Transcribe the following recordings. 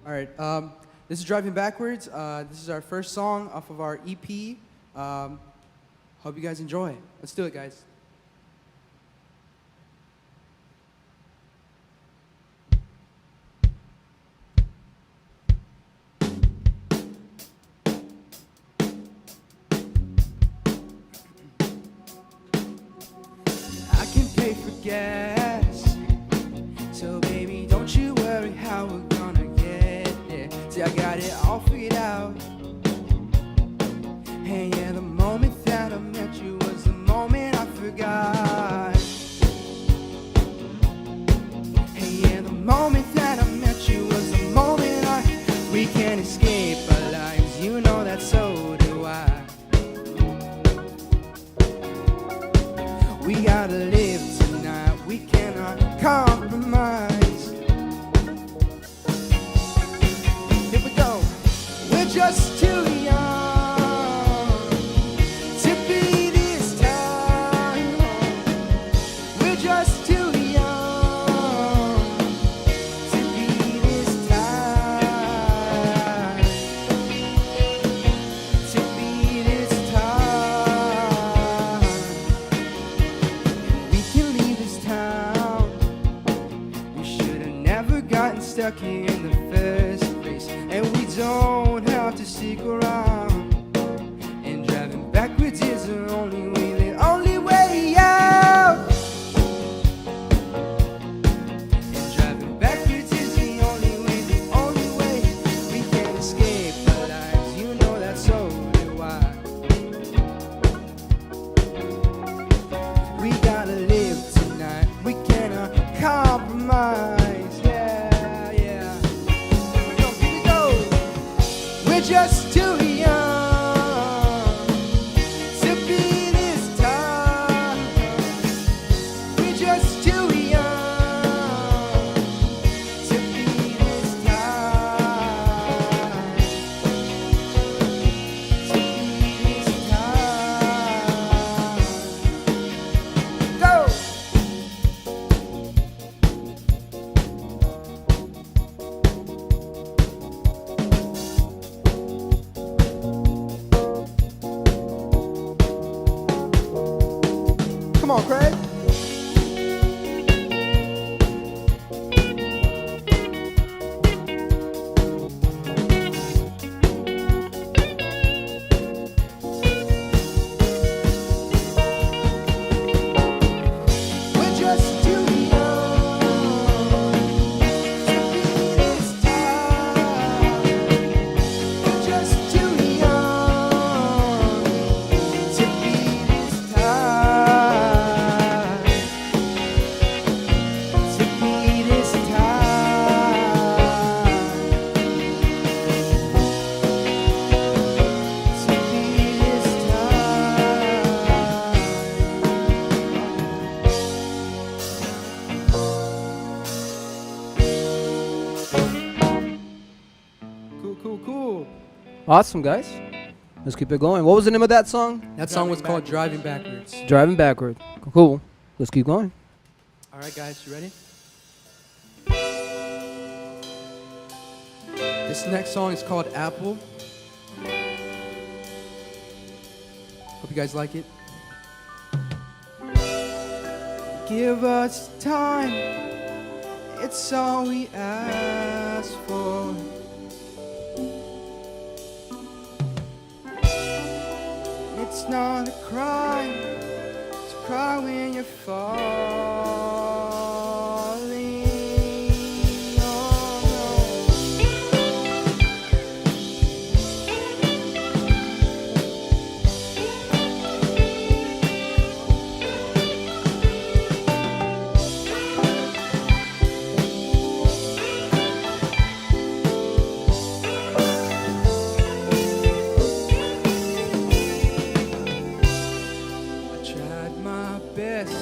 All right. This is Driving Backwards. This is our first song off of our EP. Hope you guys enjoy. Let's do it, guys. I can pay for gas, so baby, don't you worry how we're gonna get there. See, I got it all figured out. Hey, yeah, the moment that I met you was the moment I forgot. Hey, yeah, the moment that I met you was the moment we can't escape our lives. You know that, so do I. We gotta live tonight, we cannot compromise. Here we go. We're just too young to be this time. We're just too young to be this time. To be this time. We can leave this town. We should have never gotten stuck here in the first place. And we don't have to stick around. And driving backwards is the only way out. And driving backwards is the only way we can escape our lives. You know that, so do I. We gotta live tonight, we cannot compromise. Yeah, yeah. Here we go. We're just too young to be this time. We're just too young to be this time. To be this time. Go! Come on, Craig. We're just too young to be this time. We're just too young to be this time. To be this time. To be this time. Cool. Awesome, guys. Let's keep it going. What was the name of that song? That song was called Driving Backwards. Driving Backward. Cool. Let's keep going. All right, guys, you ready? This next song is called Apple. Hope you guys like it. Give us time, it's all we ask for. It's not a crime to cry when you're falling. Oh, I tried my best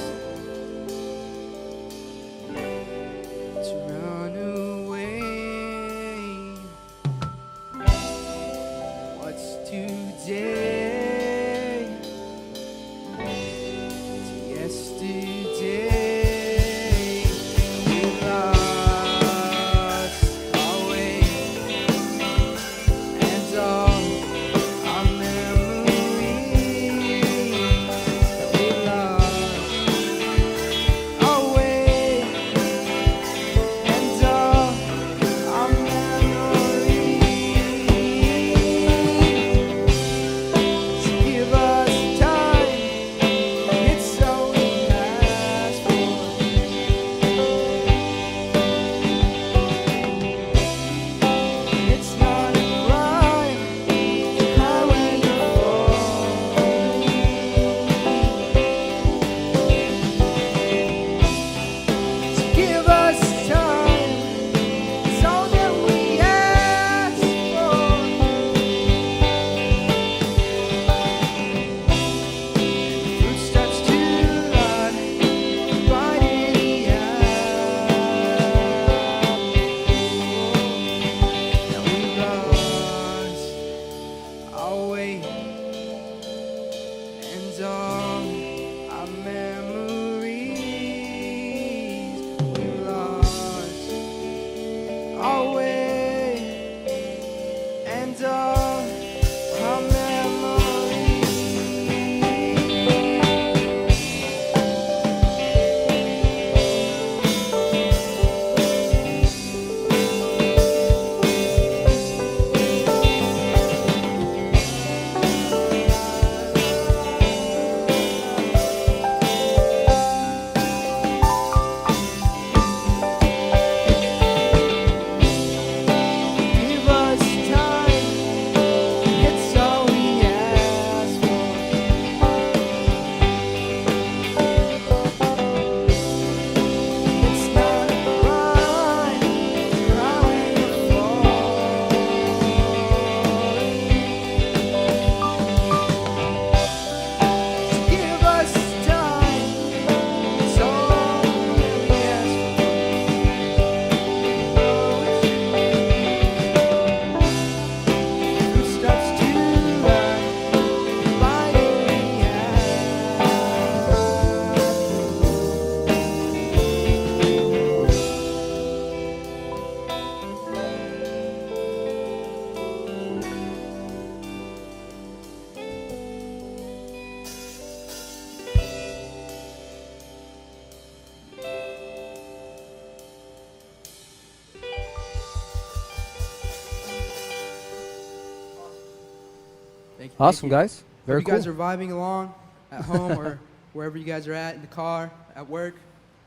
Awesome, you. guys. Very Hope you cool. guys are vibing along at home or wherever you guys are at, in the car, at work.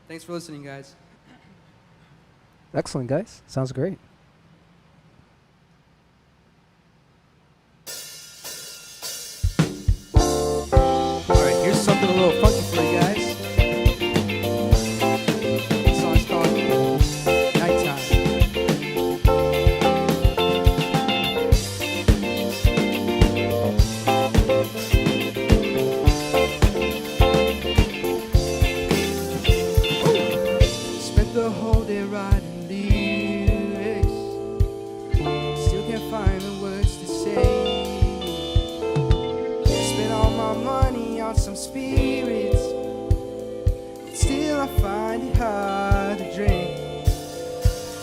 Thanks for listening, guys. Excellent, guys. Sounds great. All right, here's something a little funky for you guys. This song's called Nighttime. Spent the whole day writing lyrics. Still can't find the words to say. Spent all my money on some spirits, but still I find it hard to drink.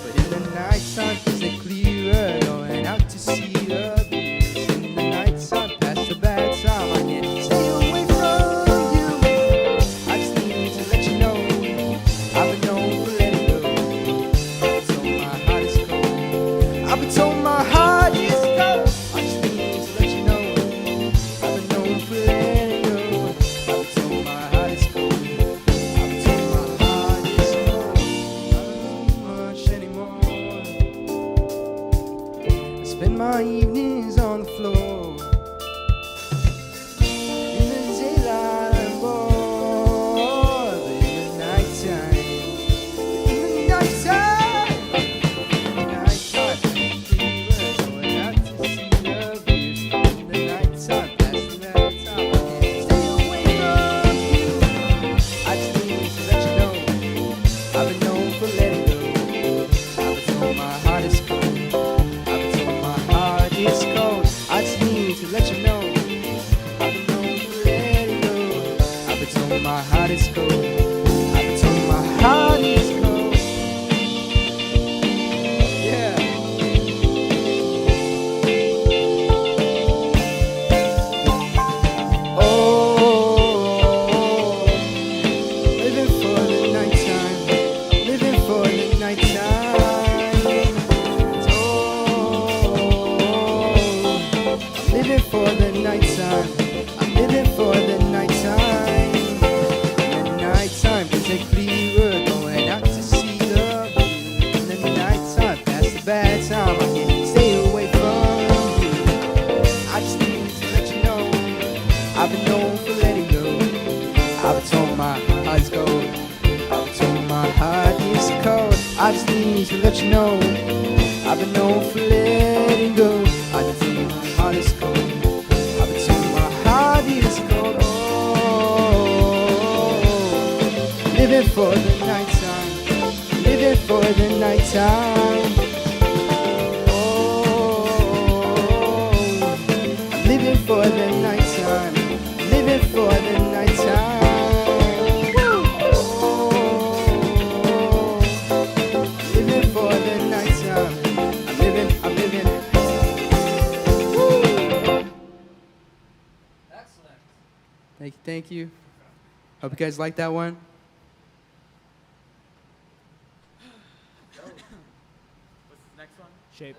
But in the nighttime, things are clearer, going out to see the views. In the nighttime, past the bad time, I can't stay away from you. I just need to let you know I've been known for letting go. I've been told my heart is cold. I just need to let you know I've been known for letting go. I've been told my heart is cold. I've been told my heart is cold. I don't need much anymore. I spend my evenings on the floor. In the daylight I'm bored, but in the nighttime, in the nighttime, nighttime, going out to see the views. In the nighttime, past the nighttime, I can't stay away from you. I just need to let you know I've been known for letting go. I've been told my heart is cold. I've been told my heart is cold. I just need to let you know I've been known for letting go. I've been told my heart is cold. I've been told my heart is cold. Yeah. Oh, living for the nighttime, living for the nighttime. Oh, living for the nighttime, I'm living for the nighttime. In the nighttime, things are clearer, going out to see the view. In the nighttime, past the bad time, I can't stay away from you. I just need to let you know I've been known for letting go. I've been told my heart is cold. I've been told my heart is cold. I just need to let you know I've been known for letting go. I just need my heart is cold. I've been told my heart is cold. Oh, living for the nighttime, living for the nighttime. Oh, I'm living for the nighttime, living for the nighttime. Oh, living for the nighttime. I'm living. Woo. Excellent. Thank you. Hope you guys like that one. What's the next one? Shape.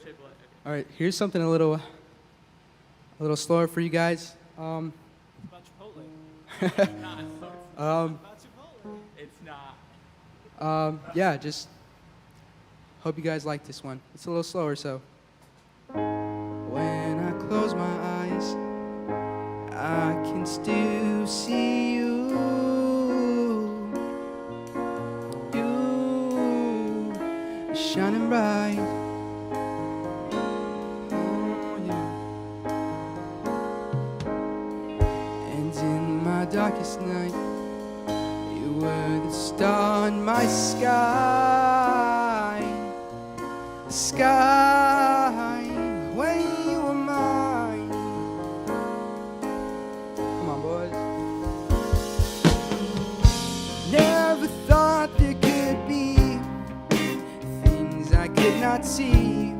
Shape what? Okay. All right, here's something a little slower for you guys. It's about Chipotle. It's not. About Chipotle. It's not. Yeah, just hope you guys like this one. It's a little slower, so. When I close my eyes, I can still see you. You shining bright. Oh, yeah. And in my darkest night, you were the star in my sky. Sky, when you were mine. Come on, boys. Never thought there could be things I could not see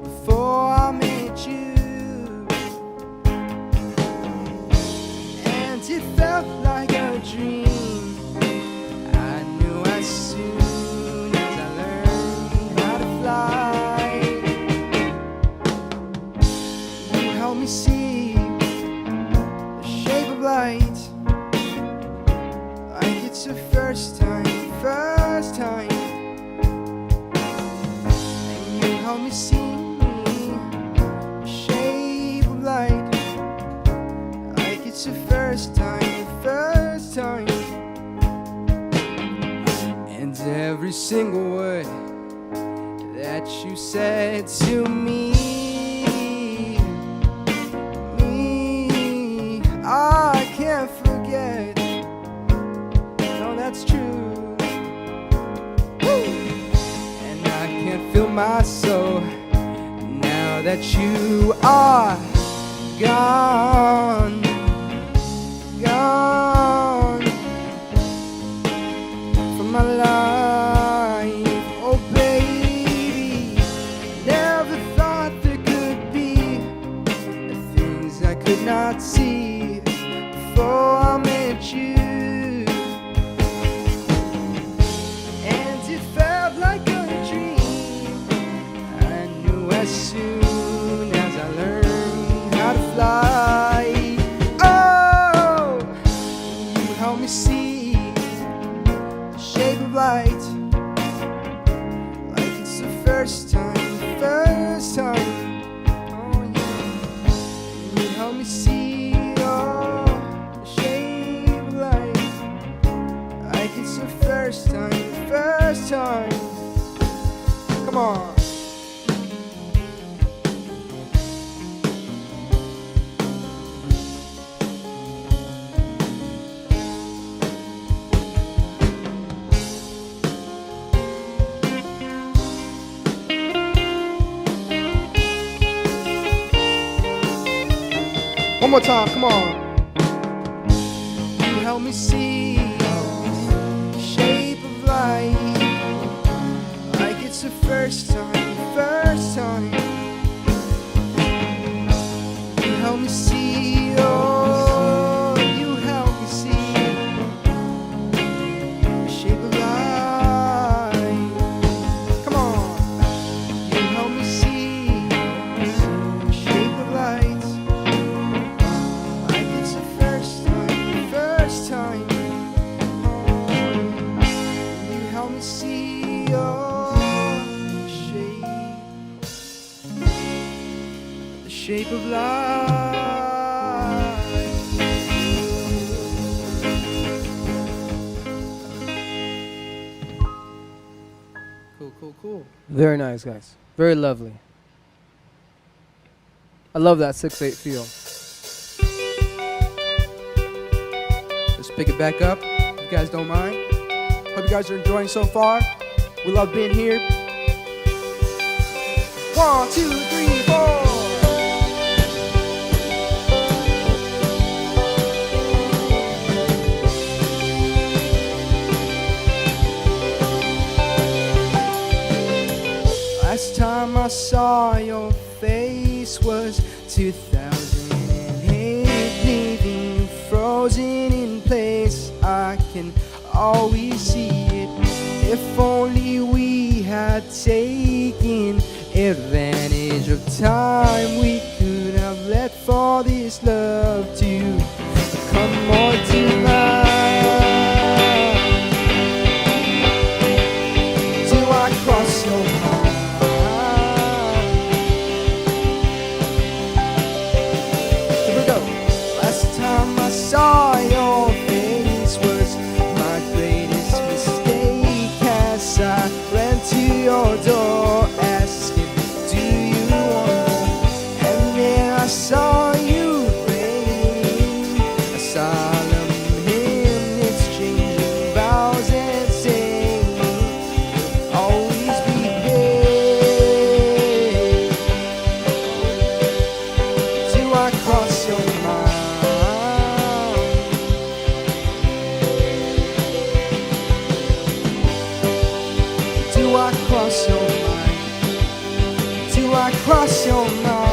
before I met you. And it felt like a dream. I knew as soon as I learned how to fly. me see the shape of light, like it's the first time, and every single word that you said to me, I can't forget. No, that's true. And I can't feel my soul now that you are gone, gone from my life. Oh baby, never thought there could be things I could not see before I met you. And it felt like a dream. I knew as soon as I learned how to fly. Oh, you helped me see the shape of light, like it's the first time, first time. Oh yeah, you helped me see the shape of light, like it's the first time, first time. Come on. One more time, come on. You help me see the shape of light, like it's the first time, first time. You help me see, oh, you help me see the shape of light. Come on. You help me see the shape of light, like it's the first time, first time. You help me see your shape, the shape of life. Cool, cool, cool. Very nice, guys. Very lovely. I love that 6/8 feel. Let's pick it back up, if you guys don't mind. Hope you guys are enjoying so far. We love being here. 1, 2, 3, 4. Last time I saw your face was 2008, leaving you frozen in place. I can always see it. If only we had taken advantage of time, we could have let for this love to become more divine. Do I cross your mind? Here we go. Last time I saw your face was my greatest mistake, as I ran to your door asking, do you want me? And then I saw you praying a solemn hymn, exchanging vows and saying you'll always be there. Do I cross your mind? Do I cross your mind? Do I cross your mind?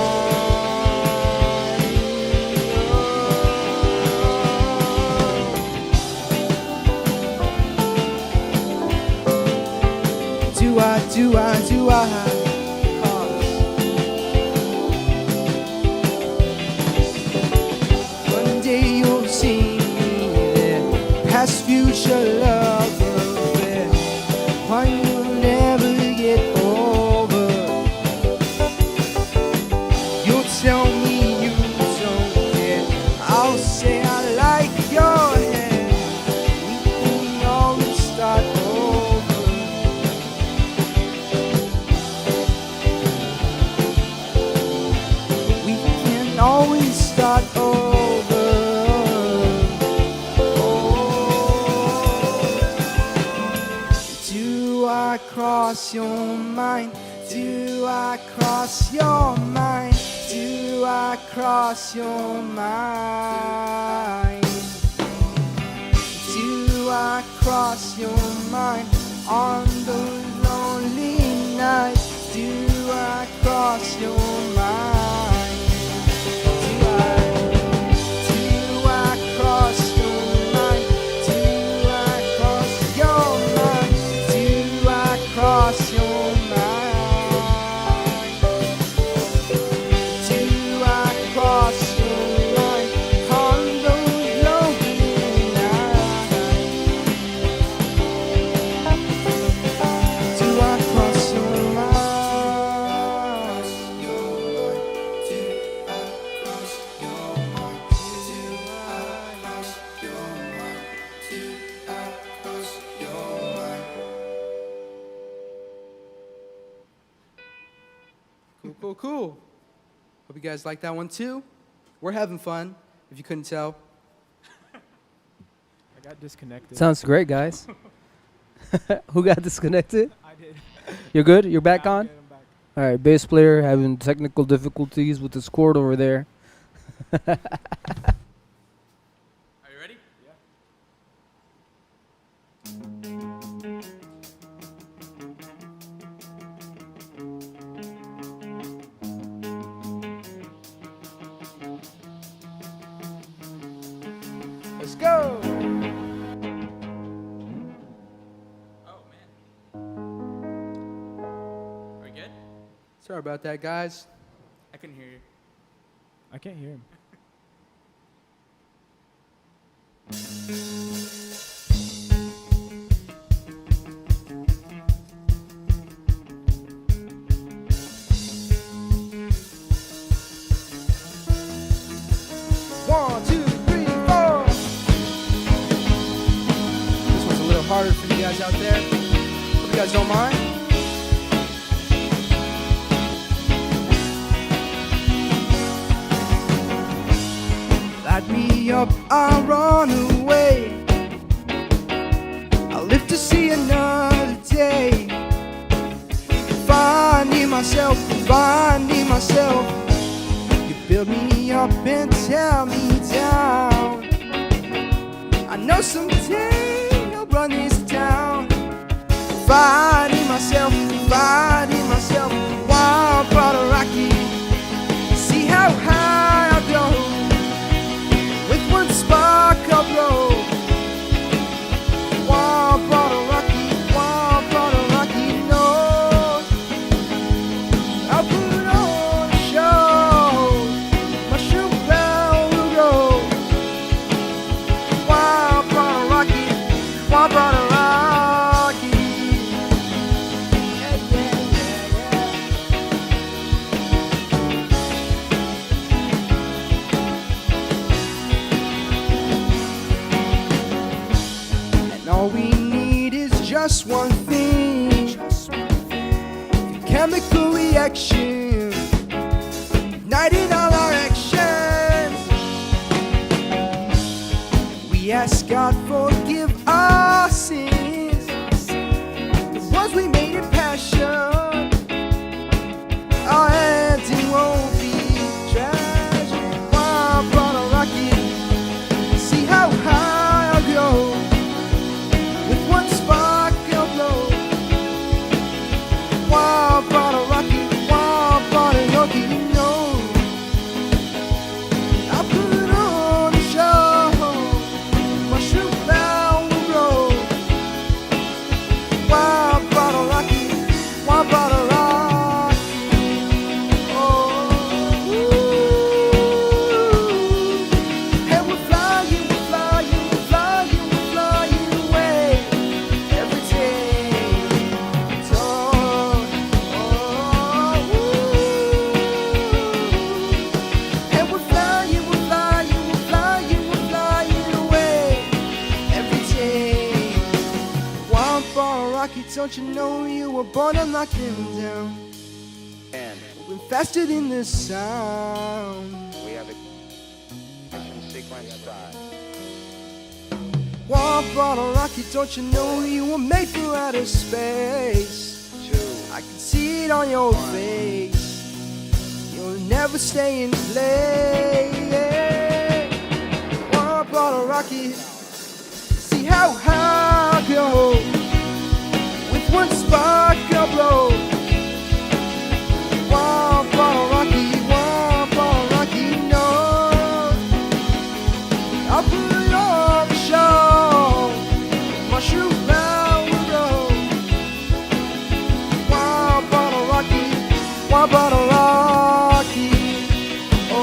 Do I? One day you'll see me there, past future love affair, one you'll never get over. I cross your mind? Do I cross your mind? Do I cross your mind? Do I cross your mind on those lonely nights? Do I cross your mind? Do I cross your mind? Do I cross your mind? Do I cross your mind? Do I cross your mind on those lonely nights? Do I cross your mind? Do I cross your mind? Do I cross your mind? Do I cross your mind? Cool, cool, cool. Hope you guys like that one too. We're having fun, if you couldn't tell. I got disconnected. Sounds great, guys. Who got disconnected? I did. You're good? You're back Yeah, I'm on? good, I'm back. All right, bass player having technical difficulties with his cord over there. Are you ready? Yeah. Let's go! Oh man. Are we good? Sorry about that, guys. I couldn't hear you. I can't hear him. One, two, three, four. This one's a little harder for you guys out there. Hope you guys don't mind. Light me up, I'll run away. I'll live to see another day. Finding myself, finding myself. You build me up and tear me down. I know someday I'll run this town. Finding myself, wild but rocky. See how high I go. With one spark I'll blow. Wild but rocky, no. I'll put on a show. Mushroom cloud will grow. Wild but rocky. Yeah, yeah, yeah, yeah. And all we need is just one thing. Chemical reaction, igniting all our actions. We ask God forgive our sins, the ones we made in passion. Our ending won't be tragic. Wild but rocky. See how high I'll go. With one spark I'll blow. Wild but rocky, no. I'll put on a show. Mushroom cloud will grow. Wild but rocky. Oh, ooh. And we're flying away every day. Oh, ooh. And we're flying away every day. Wild but rocky, don't you know you were born to knock them down? And Moving faster than the sound. we have ignition sequence start. One bottle rocket, don't you know you were made for outer space? I can see it on your face. You'll never stay in place. One bottle rocket, see how high I go. With one spark I'll blow. One bottle rocket, no. I'll put it on the show. My shoe round the road. One bottle rocket, one bottle rocket. Oh,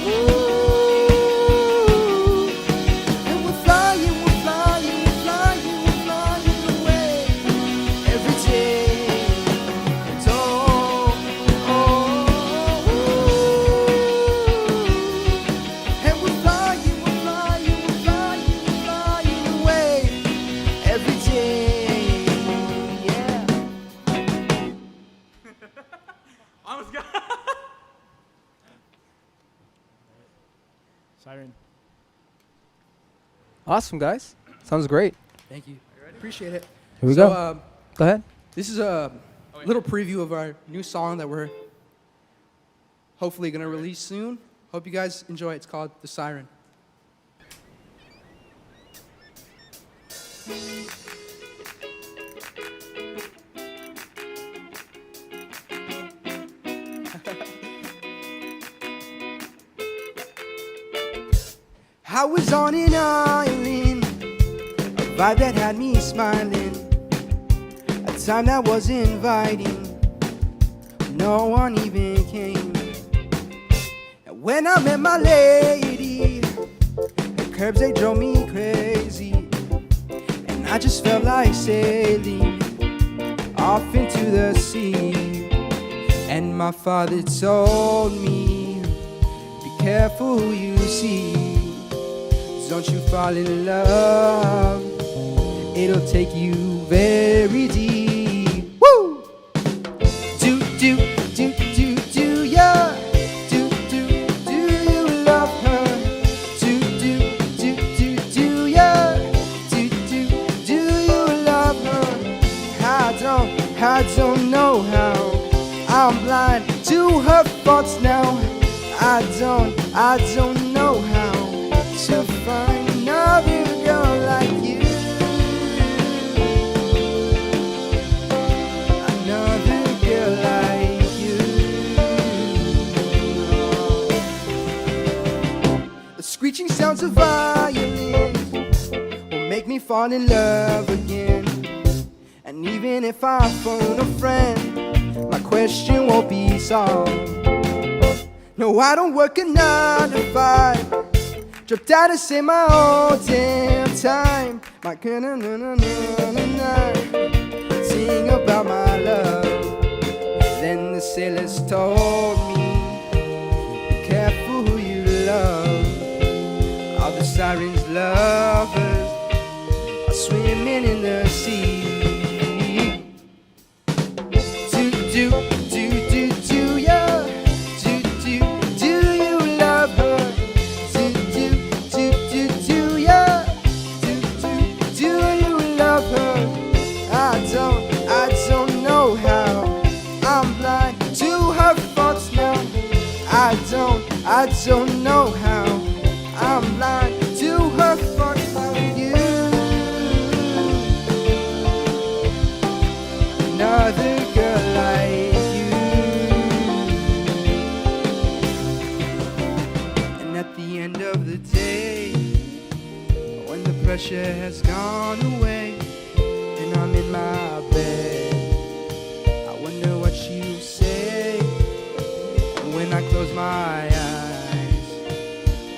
ooh. And we're flying, we're flying, we're flying, we're flying away every day. And and we're flying, we're flying, we're flying, we're flying away every day. Yeah. Almost got. Siren. Awesome, guys. Sounds great. Thank you. Appreciate it. Here we So, go. Go ahead. This is a little preview of our new song that we're hopefully going to release soon. Hope you guys enjoy it. It's called The Siren. I was on an island, a vibe that had me smiling, a time that was inviting, no one even came. And when I met my lady, the curbs they drove me crazy, and I just felt like sailing off into the sea. And my father told me, be careful who you see. Don't you fall in love, it'll take you very deep. Woo! Do ya? Do you love her? Do ya? Do you love her? I don't know how. I'm blind to her thoughts now. I don't know how to find another girl like you. Another girl like you. The screeching sounds of violins will make me fall in love again. And even if I phone a friend, my question won't be solved. No, I don't work a 9 to 5. Dropped out to save my own damn time. My sing about my love. Then the sailors told me, be careful who you love. All the sirens' lovers are swimming in the sea. Do ya? Do you love her? Do ya? Do you love her? I don't know how. I'm blind to her thoughts now. I don't know how. I'm blind to her thoughts about you. Another girl like you. And at the end of the day, when the pressure has gone away and I'm in my bed, I wonder what she'll say. And when I close my eyes,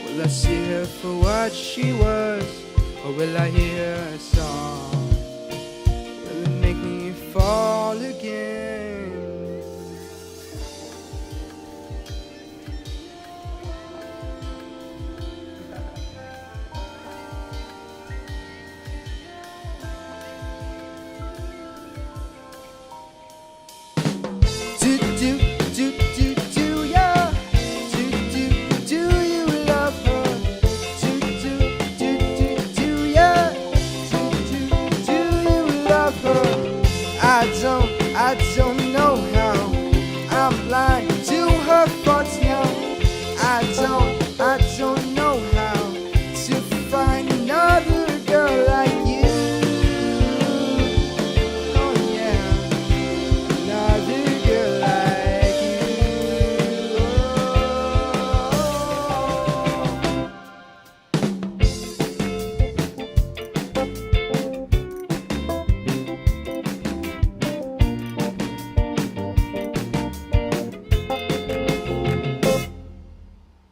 will I see her for what she was, or will I hear her song? Will it make me fall again? Do ya? Do you love her? Do ya? I don't know how. I'm blind to her thoughts now. I don't know how to find another girl like you. Oh yeah, another girl like you.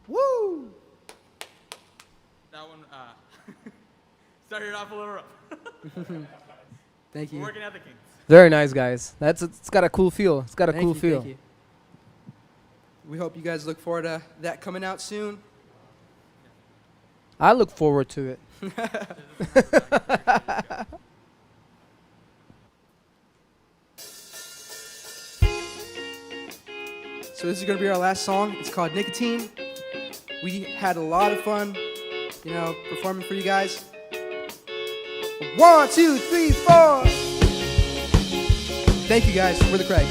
Woo! That one started off a little rough. Thank We're you. working at the Kings. Very nice, guys. It's got a cool feel. It's got a Thank cool you, feel. thank you. We hope you guys look forward to that coming out soon. I look forward to it. So this is gonna be our last song. It's called Nicotine. We had a lot of fun, performing for you guys. 1, 2, 3, 4. Thank you guys. We're the Craigs.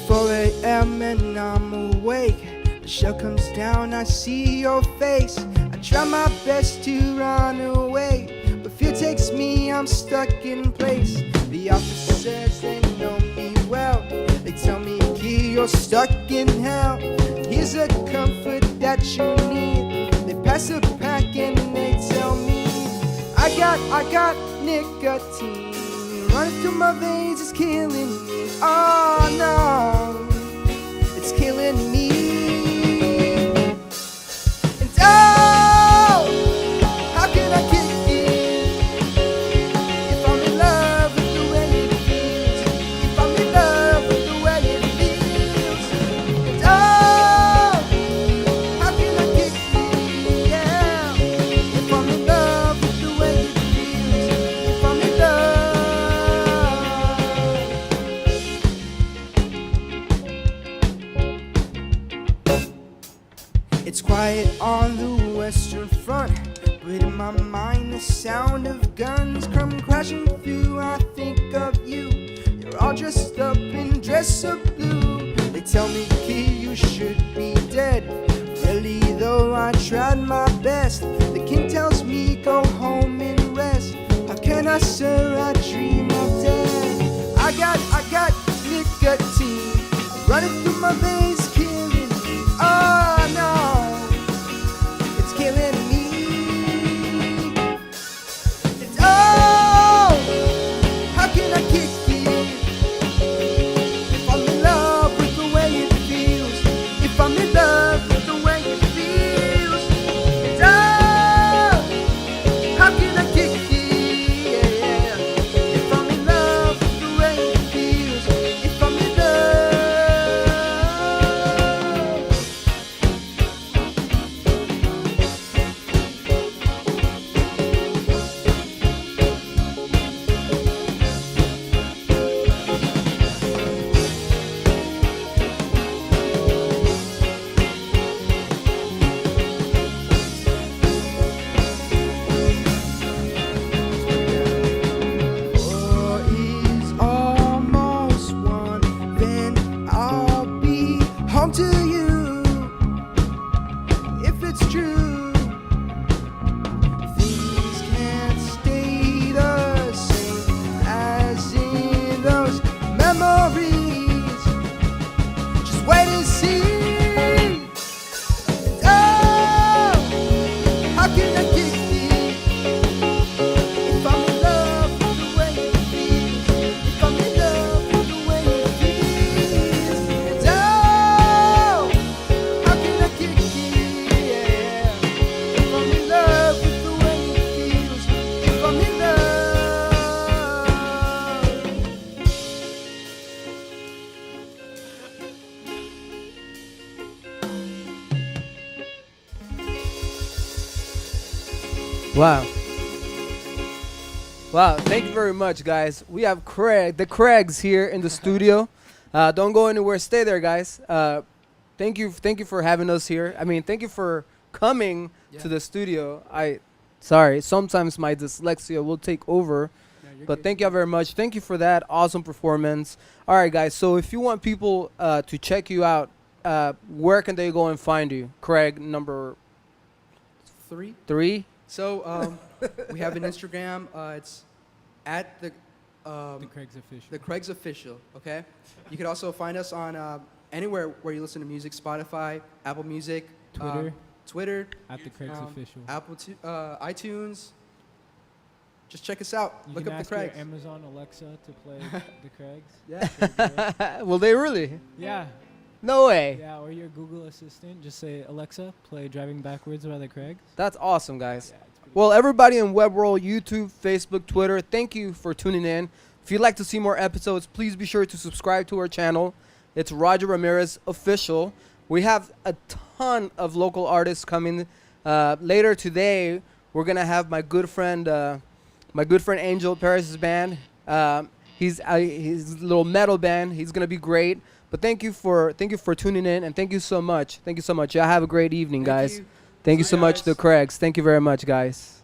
4 a.m. and I'm awake. The shell comes down, I see your face. I try my best to run away, but fear takes me, I'm stuck in place. The officers, they know me well. They tell me, kid, you're stuck in hell. Here's a comfort that you need. They pass a pack and they tell me, I got nicotine running through my veins, it's killing me. Oh no, it's killing me. And oh, how can I kick it if I'm in love with the way it feels? If I'm in love with the way it feels. And oh, how can I kick it, yeah, if I'm in love with the way it feels? If I'm in love. It's quiet on the western front, but in my mind the sound of guns come crashing through. I think of you, you're all dressed up in dress of blue. They tell me, kid, you should be dead. Really though, I tried my best. The king tells me, go home and rest. How can I, sir, I dream of death. I got nicotine running through my veins, killing me. Oh no, it's killing me. It's oh, how can I kick it if I'm in love with the way it feels? If I'm in love with the way it feels. It's oh, how can I kick it, yeah, if I'm in love with the way it feels? If I'm in love. War is almost won, then I'll be home to you. If it's true, things can't stay the same as in those memories. Just wait and see. Oh, how can I kick it if I'm in love with the way it feels? If I'm in love with the way it feels. And oh, how can I kick it, yeah, if I'm in love with the way it feels? If I'm in love. Wow. Wow, thank you very much, guys. We have the Craigs here in the studio. Don't go anywhere. Stay there, guys. Thank you for having us here. I mean, thank you for coming Yeah. to the studio. Sorry, sometimes my dyslexia will take over. But thank you very much. Thank you for that awesome performance. All right, guys. So if you want people to check you out, where can they go and find you? Craig, number 3. So we have an Instagram. It's at The Craig's Official. the Craig's Official. Okay. You can also find us on anywhere where you listen to music: Spotify, Apple Music, Twitter, At the Craig's Official. iTunes. Just check us out. You Look can up ask the Craigs. your Amazon Alexa to play the Craig's. Yeah. Will they really? Yeah. No way. Yeah, or your Google Assistant. Just say, Alexa, play Driving Backwards by the Craig's. That's awesome, guys. Yeah, it's pretty Well, everybody in web world, YouTube, Facebook, Twitter, thank you for tuning in. If you'd like to see more episodes, please be sure to subscribe to our channel. It's Roger Ramirez Official. We have a ton of local artists coming. Later today, we're gonna have my good friend Angel Paris's band. He's a little metal band. He's gonna be great. But thank you for tuning in, and thank you so much. Thank you so much. Y'all have a great evening, guys. you. Thank you Bye, so much, guys. the Craigs. Thank you very much, guys.